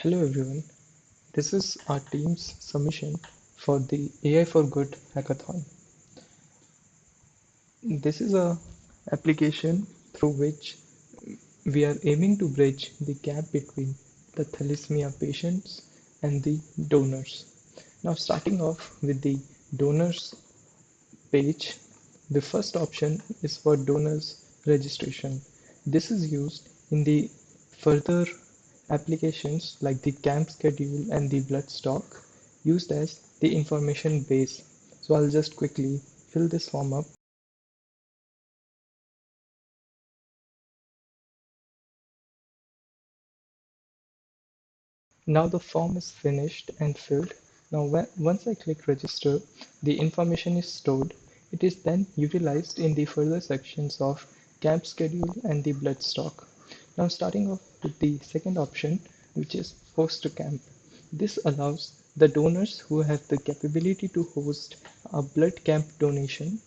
Hello everyone, this is our team's submission for the AI for Good Hackathon. This is a application through which we are aiming to bridge the gap between the thalassemia patients and the donors. Now starting off with the donors page, the first option is for donors registration. This is used in the further applications like the camp schedule and the blood stock used as the information base. So I'll just quickly fill this form up. Now the form is finished and filled. Now once I click register, the information is stored. It is then utilized in the further sections of camp schedule and the blood stock. Now starting off with the second option, which is host a camp. This allows the donors who have the capability to host a blood camp donation.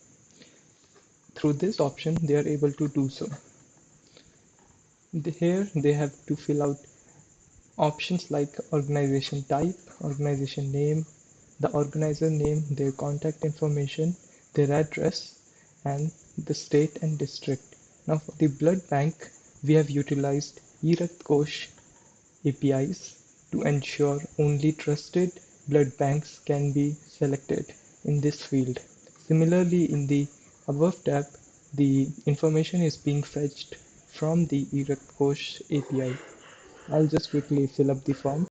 Through this option, they are able to do so. Here they have to fill out options like organization type, organization name, the organizer name, their contact information, their address, and the state and district. Now for the blood bank, we have utilized eRakt Kosh APIs to ensure only trusted blood banks can be selected in this field. Similarly, in the above tab, the information is being fetched from the eRakt Kosh API. I'll just quickly fill up the form.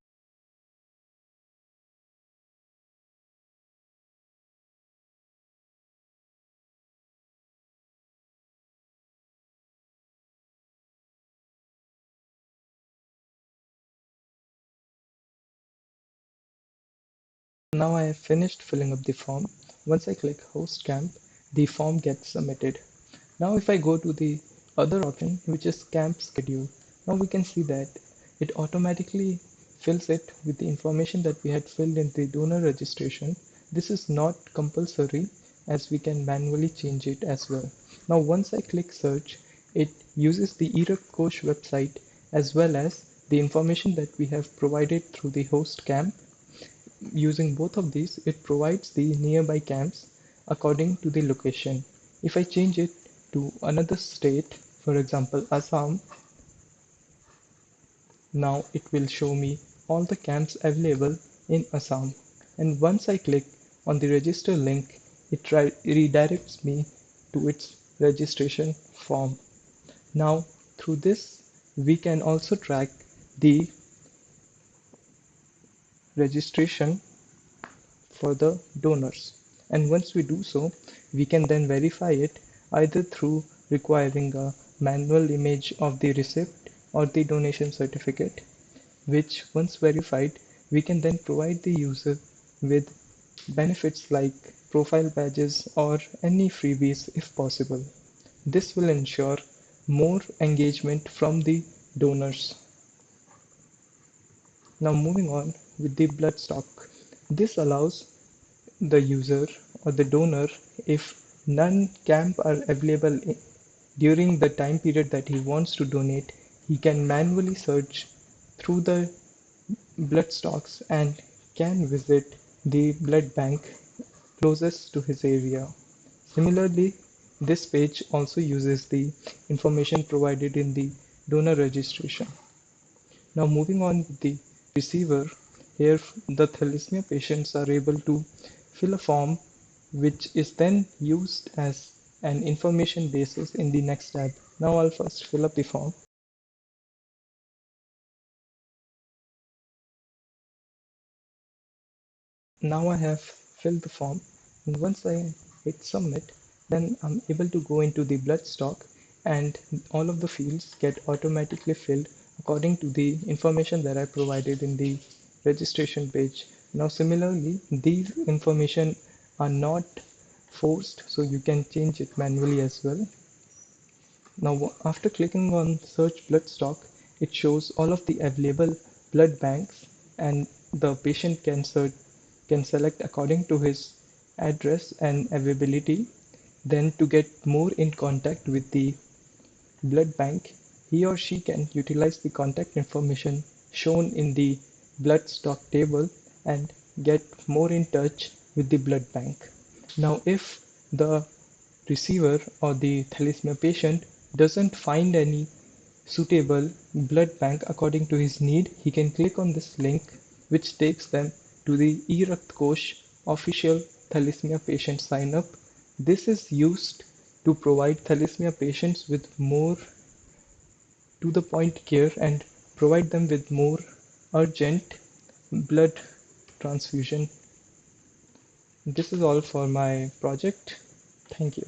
Now I have finished filling up the form. Once I click host camp, the form gets submitted. Now if I go to the other option, which is camp schedule, now we can see that it automatically fills it with the information that we had filled in the donor registration. This is not compulsory as we can manually change it as well. Now once I click search, it uses the eRakt Kosh website as well as the information that we have provided through the host camp. Using both of these, it provides the nearby camps according to the location. If I change it to another state, for example Assam, now it will show me all the camps available in Assam. And once I click on the register link, it redirects me to its registration form. Now through this, we can also track the registration for the donors. And once we do so, we can then verify it either through requiring a manual image of the receipt or the donation certificate, which once verified, we can then provide the user with benefits like profile badges or any freebies if possible. This will ensure more engagement from the donors. Now moving on with the blood stock. This allows the user or the donor, if none camp are available during the time period that he wants to donate, he can manually search through the blood stocks and can visit the blood bank closest to his area. Similarly, this page also uses the information provided in the donor registration. Now moving on with the receiver, here the thalassemia patients are able to fill a form which is then used as an information basis in the next tab. Now I'll first fill up the form. Now I have filled the form, and once I hit submit, then I'm able to go into the blood stock and all of the fields get automatically filled according to the information that I provided in the registration page. Now similarly, these information are not forced, so you can change it manually as well. Now after clicking on search blood stock, it shows all of the available blood banks, and the patient can select according to his address and availability. Then to get more in contact with the blood bank, he or she can utilize the contact information shown in the blood stock table and get more in touch with the blood bank. Now, if the receiver or the thalassemia patient doesn't find any suitable blood bank according to his need, he can click on this link, which takes them to the e-Rakt Kosh official thalassemia patient sign up. This is used to provide thalassemia patients with more to the point care and provide them with more urgent blood transfusion. This is all for my project. Thank you.